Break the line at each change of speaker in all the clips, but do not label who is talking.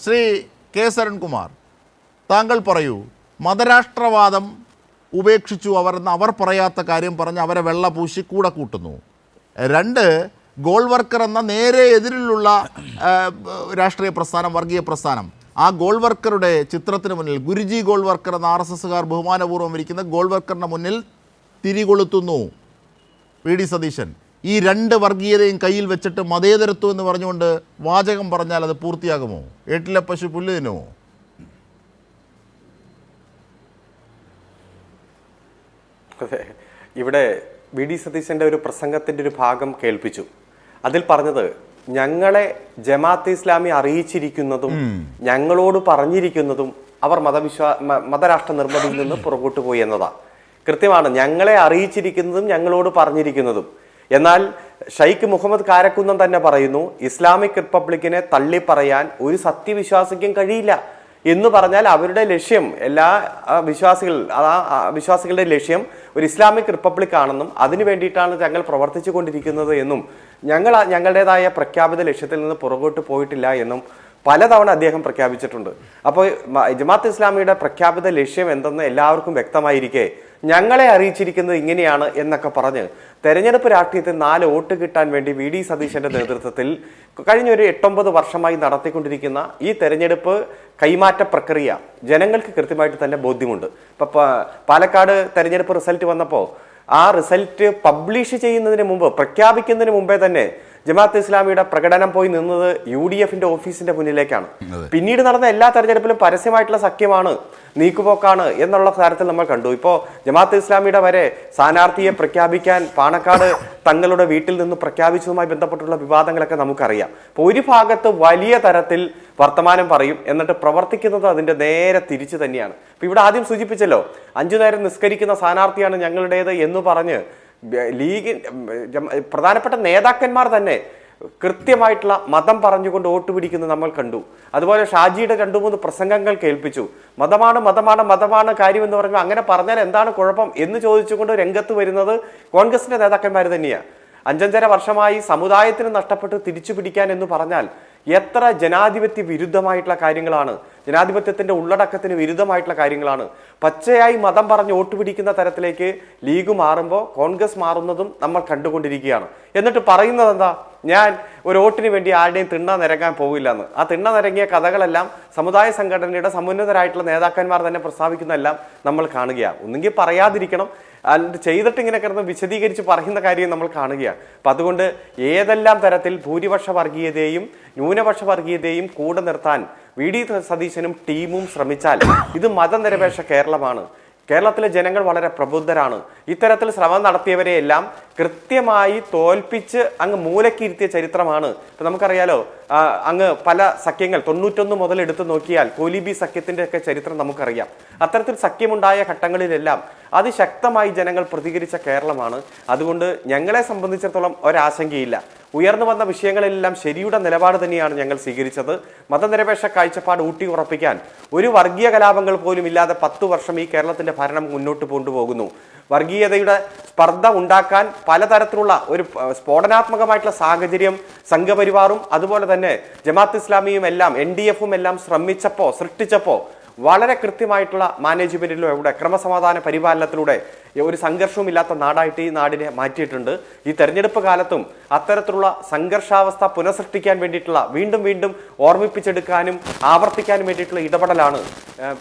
Shri K Sarankumar, താങ്കൾ പറയൂ, മതരാഷ്ട്രവാദം ഉപേക്ഷിച്ചു അവരെന്ന് അവർ പറയാത്ത കാര്യം പറഞ്ഞ് അവരെ വെള്ള പൂശി കൂടെ കൂട്ടുന്നു. രണ്ട്, ഗോൾവർക്കർ എന്ന നേരെ എതിരിലുള്ള രാഷ്ട്രീയ പ്രസ്ഥാനം, വർഗീയ പ്രസ്ഥാനം, ആ ഗോൾവർക്കറുടെ ചിത്രത്തിന് മുന്നിൽ ഗുരുജി ഗോൾവർക്കർ എന്ന RSSകാർ ബഹുമാനപൂർവ്വം ഇരിക്കുന്ന ഗോൾവർക്കറിൻ്റെ മുന്നിൽ തിരികൊളുത്തുന്നു വി ഡി സതീശൻ. ഈ രണ്ട് വർഗീയതയും കയ്യിൽ വെച്ചിട്ട് മതേതരത്വം എന്ന് പറഞ്ഞുകൊണ്ട് വാചകം പറഞ്ഞാൽ അത് പൂർത്തിയാകുമോ? ഏട്ടിലെ പശു പുല്ല് തിന്നുമോ?
അതെ, ഇവിടെ വി ഡി സതീശൻ്റെ ഒരു പ്രസംഗത്തിൻ്റെ ഒരു ഭാഗം കേൾപ്പിച്ചു. അതിൽ പറഞ്ഞത് ഞങ്ങളെ ജമാഅത്തെ ഇസ്ലാമി അറിയിച്ചിരിക്കുന്നതും ഞങ്ങളോട് പറഞ്ഞിരിക്കുന്നതും അവർ മതരാഷ്ട്ര നിർമ്മിതിയിൽ നിന്ന് പുറകോട്ട് പോയി എന്നതാണ്. കൃത്യമാണ്, ഞങ്ങളെ അറിയിച്ചിരിക്കുന്നതും ഞങ്ങളോട് പറഞ്ഞിരിക്കുന്നതും. എന്നാൽ ഷെയ്ഖ് മുഹമ്മദ് കാരക്കുന്നം തന്നെ പറയുന്നു, ഇസ്ലാമിക് റിപ്പബ്ലിക്കിനെ തള്ളി പറയാൻ ഒരു സത്യവിശ്വാസിക്കും കഴിയില്ല എന്ന് പറഞ്ഞാൽ അവരുടെ ലക്ഷ്യം, എല്ലാ വിശ്വാസികളുടെ ലക്ഷ്യം ഒരു ഇസ്ലാമിക് റിപ്പബ്ലിക് ആണെന്നും അതിനു വേണ്ടിയിട്ടാണ് ഞങ്ങൾ പ്രവർത്തിച്ചു കൊണ്ടിരിക്കുന്നത് എന്നും ഞങ്ങളുടേതായ പ്രഖ്യാപിത ലക്ഷ്യത്തിൽ നിന്ന് പുറകോട്ട് പോയിട്ടില്ല എന്നും പലതവണ അദ്ദേഹം പ്രഖ്യാപിച്ചിട്ടുണ്ട്. അപ്പോൾ ജമാഅത്ത് ഇസ്ലാമിയുടെ പ്രഖ്യാപിത ലക്ഷ്യം എന്തെന്ന് എല്ലാവർക്കും വ്യക്തമായിരിക്കെ ഞങ്ങളെ അറിയിച്ചിരിക്കുന്നത് ഇങ്ങനെയാണ് എന്നൊക്കെ പറഞ്ഞ് തെരഞ്ഞെടുപ്പ് രാഷ്ട്രീയത്തിൽ 4 വോട്ട് കിട്ടാൻ വേണ്ടി വി ഡി സതീശന്റെ നേതൃത്വത്തിൽ കഴിഞ്ഞ ഒരു 8-9 വർഷമായി നടത്തിക്കൊണ്ടിരിക്കുന്ന ഈ തെരഞ്ഞെടുപ്പ് കൈമാറ്റ പ്രക്രിയ ജനങ്ങൾക്ക് കൃത്യമായിട്ട് തന്നെ ബോധ്യമുണ്ട്. ഇപ്പൊ പാലക്കാട് തെരഞ്ഞെടുപ്പ് റിസൾട്ട് വന്നപ്പോൾ ആ റിസൾട്ട് പബ്ലിഷ് ചെയ്യുന്നതിന് മുമ്പ്, പ്രഖ്യാപിക്കുന്നതിന് മുമ്പേ തന്നെ ജമാഅത്തെ ഇസ്ലാമിയുടെ പ്രകടനം പോയി നിന്നത് UDFന്റെ ഓഫീസിന്റെ മുന്നിലേക്കാണ്. പിന്നീട് നടന്ന എല്ലാ തെരഞ്ഞെടുപ്പിലും പരസ്യമായിട്ടുള്ള സഖ്യമാണ്, നീക്കുപോക്കാണ് എന്നുള്ള കാര്യത്തിൽ നമ്മൾ കണ്ടു. ഇപ്പോൾ ജമാഅത്തെ ഇസ്ലാമിയുടെ വരെ സ്ഥാനാർത്ഥിയെ പ്രഖ്യാപിക്കാൻ പാണക്കാട് തങ്ങളുടെ വീട്ടിൽ നിന്ന് പ്രഖ്യാപിച്ചതുമായി ബന്ധപ്പെട്ടുള്ള വിവാദങ്ങളൊക്കെ നമുക്കറിയാം. അപ്പോൾ ഒരു ഭാഗത്ത് വലിയ തരത്തിൽ വർത്തമാനം പറയും, എന്നിട്ട് പ്രവർത്തിക്കുന്നത് അതിന്റെ നേരെ തിരിച്ചു തന്നെയാണ്. ഇപ്പൊ ഇവിടെ ആദ്യം സൂചിപ്പിച്ചല്ലോ, 5 നേരം നിസ്കരിക്കുന്ന സ്ഥാനാർത്ഥിയാണ് ഞങ്ങളുടേത് എന്ന് പറഞ്ഞ് ലീഗ് പ്രധാനപ്പെട്ട നേതാക്കന്മാർ തന്നെ കൃത്യമായിട്ടുള്ള മതം പറഞ്ഞുകൊണ്ട് വോട്ട് പിടിക്കുന്നത് നമ്മൾ കണ്ടു. അതുപോലെ ഷാജിയുടെ 2-3 പ്രസംഗങ്ങൾ കേൾപ്പിച്ചു. മതമാണ് മതമാണ് മതമാണ് കാര്യം എന്ന് പറഞ്ഞു. അങ്ങനെ പറഞ്ഞാൽ എന്താണ് കുഴപ്പം എന്ന് ചോദിച്ചുകൊണ്ട് രംഗത്ത് വരുന്നത് കോൺഗ്രസിന്റെ നേതാക്കന്മാർ തന്നെയാണ്. 5-5.5 വർഷമായി സമുദായത്തിന് നഷ്ടപ്പെട്ട് തിരിച്ചു പിടിക്കാൻ എന്ന് പറഞ്ഞാൽ എത്ര ജനാധിപത്യ വിരുദ്ധമായിട്ടുള്ള കാര്യങ്ങളാണ്, ജനാധിപത്യത്തിന്റെ ഉള്ളടക്കത്തിന് വിരുദ്ധമായിട്ടുള്ള കാര്യങ്ങളാണ്. പച്ചയായി മതം പറഞ്ഞ് വോട്ട് പിടിക്കുന്ന തരത്തിലേക്ക് ലീഗ് മാറുമ്പോൾ കോൺഗ്രസ് മാറുന്നതും നമ്മൾ കണ്ടുകൊണ്ടിരിക്കുകയാണ്. എന്നിട്ട് പറയുന്നത് എന്താ, ഞാൻ ഒരു വോട്ടിന് വേണ്ടി ആരുടെയും തിണ്ണ നിരങ്ങാൻ പോകില്ല എന്ന്. ആ തിണ്ണ നിരങ്ങിയ കഥകളെല്ലാം സമുദായ സംഘടനയുടെ സമുന്നതരായിട്ടുള്ള നേതാക്കന്മാർ തന്നെ പ്രസ്താവിക്കുന്നതെല്ലാം നമ്മൾ കാണുകയാണ്. ഒന്നുകിൽ പറയാതിരിക്കണം, ചെയ്തിട്ട് ഇങ്ങനെ കിടന്ന് വിശദീകരിച്ച് പറയുന്ന കാര്യം നമ്മൾ കാണുകയാണ്. അപ്പൊ അതുകൊണ്ട് ഏതെല്ലാം തരത്തിൽ ഭൂരിപക്ഷ വർഗീയതയും ന്യൂനപക്ഷ വർഗീയതയും കൂടെ നിർത്താൻ വി ഡി സതീശനും ടീമും ശ്രമിച്ചാൽ ഇത് മതനിരപേക്ഷ കേരളമാണ്. കേരളത്തിലെ ജനങ്ങൾ വളരെ പ്രബുദ്ധരാണ്. ഇത്തരത്തിൽ ശ്രമം നടത്തിയവരെയെല്ലാം കൃത്യമായി തോൽപ്പിച്ച് അങ്ങ് മൂലക്കിരുത്തിയ ചരിത്രമാണ്. ഇപ്പൊ നമുക്കറിയാലോ, അങ്ങ് പല സഖ്യങ്ങൾ 91 മുതൽ എടുത്തു നോക്കിയാൽ കോലിബി സഖ്യത്തിന്റെ ഒക്കെ ചരിത്രം നമുക്കറിയാം. അത്തരത്തിൽ സഖ്യമുണ്ടായ ഘട്ടങ്ങളിലെല്ലാം അതിശക്തമായി ജനങ്ങൾ പ്രതികരിച്ച കേരളമാണ്. അതുകൊണ്ട് ഞങ്ങളെ സംബന്ധിച്ചിടത്തോളം ഒരാശങ്കയില്ല. ഉയർന്നു വന്ന വിഷയങ്ങളിലെല്ലാം ശരിയുടെ നിലപാട് തന്നെയാണ് ഞങ്ങൾ സ്വീകരിച്ചത്. മതനിരപേക്ഷ കാഴ്ചപ്പാട് ഊട്ടി ഉറപ്പിക്കാൻ ഒരു വർഗീയ കലാപങ്ങൾ പോലും ഇല്ലാതെ 10 വർഷം ഈ കേരളത്തിന്റെ ഭരണം മുന്നോട്ട് കൊണ്ടുപോകുന്നു. വർഗീയതയുടെ സ്പർദ്ധ ഉണ്ടാക്കാൻ പലതരത്തിലുള്ള ഒരു സ്ഫോടനാത്മകമായിട്ടുള്ള സാഹചര്യം സംഘപരിവാറും അതുപോലെ തന്നെ ജമാഅത്ത് ഇസ്ലാമിയും എല്ലാം NDFും എല്ലാം സൃഷ്ടിച്ചപ്പോ വളരെ കൃത്യമായിട്ടുള്ള മാനേജ്മെന്റിലൂടെ ക്രമസമാധാന പരിപാലനത്തിലൂടെ ഒരു സംഘർഷവും ഇല്ലാത്ത നാടായിട്ട് ഈ നാടിനെ മാറ്റിയിട്ടുണ്ട്. ഈ തെരഞ്ഞെടുപ്പ് കാലത്തും അത്തരത്തിലുള്ള സംഘർഷാവസ്ഥ പുനഃസൃഷ്ടിക്കാൻ വേണ്ടിയിട്ടുള്ള വീണ്ടും ഓർമ്മിപ്പിച്ചെടുക്കാനും ആവർത്തിക്കാനും വേണ്ടിയിട്ടുള്ള ഇടപെടലാണ്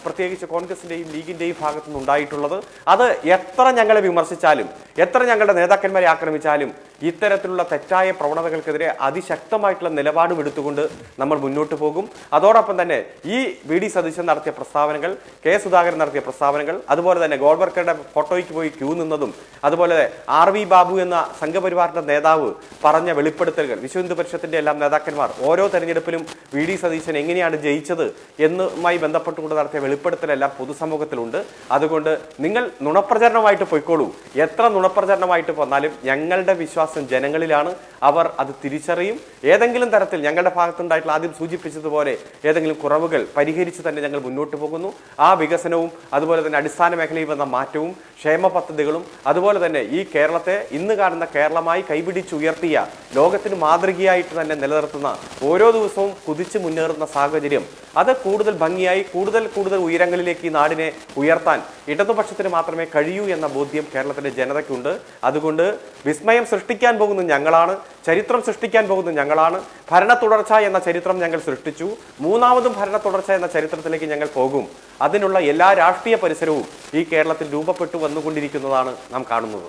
പ്രത്യേകിച്ച് കോൺഗ്രസിന്റെയും ലീഗിന്റെയും ഭാഗത്തു നിന്നുണ്ടായിട്ടുള്ളത്. അത് എത്ര ഞങ്ങളെ വിമർശിച്ചാലും, എത്ര ഞങ്ങളുടെ നേതാക്കന്മാരെ ആക്രമിച്ചാലും ഇത്തരത്തിലുള്ള തെറ്റായ പ്രവണതകൾക്കെതിരെ അതിശക്തമായിട്ടുള്ള നിലപാടും എടുത്തുകൊണ്ട് നമ്മൾ മുന്നോട്ട് പോകും. അതോടൊപ്പം തന്നെ ഈ വി ഡി സതീശൻ നടത്തിയ പ്രസ്താവനകൾ, കെ സുധാകരൻ നടത്തിയ പ്രസ്താവനകൾ, അതുപോലെ തന്നെ ഗോൾവർക്കറുടെ ഫോട്ടോയ്ക്ക് പോയി ക്യൂ നിന്നതും, അതുപോലെ RV ബാബു എന്ന സംഘപരിവാറിന്റെ നേതാവ് പറഞ്ഞ വെളിപ്പെടുത്തലുകൾ, വിശ്വ ഹിന്ദു പരിഷത്തിന്റെ എല്ലാം നേതാക്കന്മാർ ഓരോ തെരഞ്ഞെടുപ്പിലും വി ഡി സതീശൻ എങ്ങനെയാണ് ജയിച്ചത് എന്നുമായി ബന്ധപ്പെട്ടുകൊണ്ട് നടത്തിയ വെളിപ്പെടുത്തലെല്ലാം പൊതുസമൂഹത്തിലുണ്ട്. അതുകൊണ്ട് നിങ്ങൾ നുണപ്രചരണമായിട്ട് പോയിക്കോളൂ. എത്ര നുണപ്രചരണമായിട്ട് വന്നാലും ഞങ്ങളുടെ വിശ്വാസം വിശ്വാസം ജനങ്ങളിലാണ്. അവർ അത് തിരിച്ചറിയും. ഏതെങ്കിലും തരത്തിൽ ഞങ്ങളുടെ ഭാഗത്തുണ്ടായിട്ടുള്ള ആദ്യം സൂചിപ്പിച്ചതുപോലെ ഏതെങ്കിലും കുറവുകൾ പരിഹരിച്ച് തന്നെ ഞങ്ങൾ മുന്നോട്ട് പോകുന്നു. ആ വികസനവും അതുപോലെ തന്നെ അടിസ്ഥാന മേഖലയിൽ വന്ന മാറ്റവും ക്ഷേമ പദ്ധതികളും അതുപോലെ തന്നെ ഈ കേരളത്തെ ഇന്ന് കാണുന്ന കേരളമായി കൈപിടിച്ചുയർത്തിയ ലോകത്തിന് മാതൃകയായിട്ട് തന്നെ നിലനിർത്തുന്ന ഓരോ ദിവസവും കുതിച്ചു മുന്നേറുന്ന സാഹചര്യം അത് കൂടുതൽ ഭംഗിയായി കൂടുതൽ ഉയരങ്ങളിലേക്ക് ഈ നാടിനെ ഉയർത്താൻ ഇടതുപക്ഷത്തിന് മാത്രമേ കഴിയൂ എന്ന ബോധ്യം കേരളത്തിലെ ജനതയ്ക്കുണ്ട്. അതുകൊണ്ട് വിസ്മയം സൃഷ്ടിക്കാൻ പോകുന്ന ഞങ്ങളാണ്, ചരിത്രം സൃഷ്ടിക്കാൻ പോകുന്ന ഞങ്ങളാണ്. ഭരണ തുടർച്ച എന്ന ചരിത്രം ഞങ്ങൾ സൃഷ്ടിച്ചു. മൂന്നാമതും ഭരണ തുടർച്ച എന്ന ചരിത്രത്തിലേക്ക് ഞങ്ങൾ പോകും. അതിനുള്ള എല്ലാ രാഷ്ട്രീയ പരിസരവും ഈ കേരളത്തിൽ രൂപപ്പെട്ടു വന്നുകൊണ്ടിരിക്കുന്നതാണ് നാം കാണുന്നത്.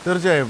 തീർച്ചയായും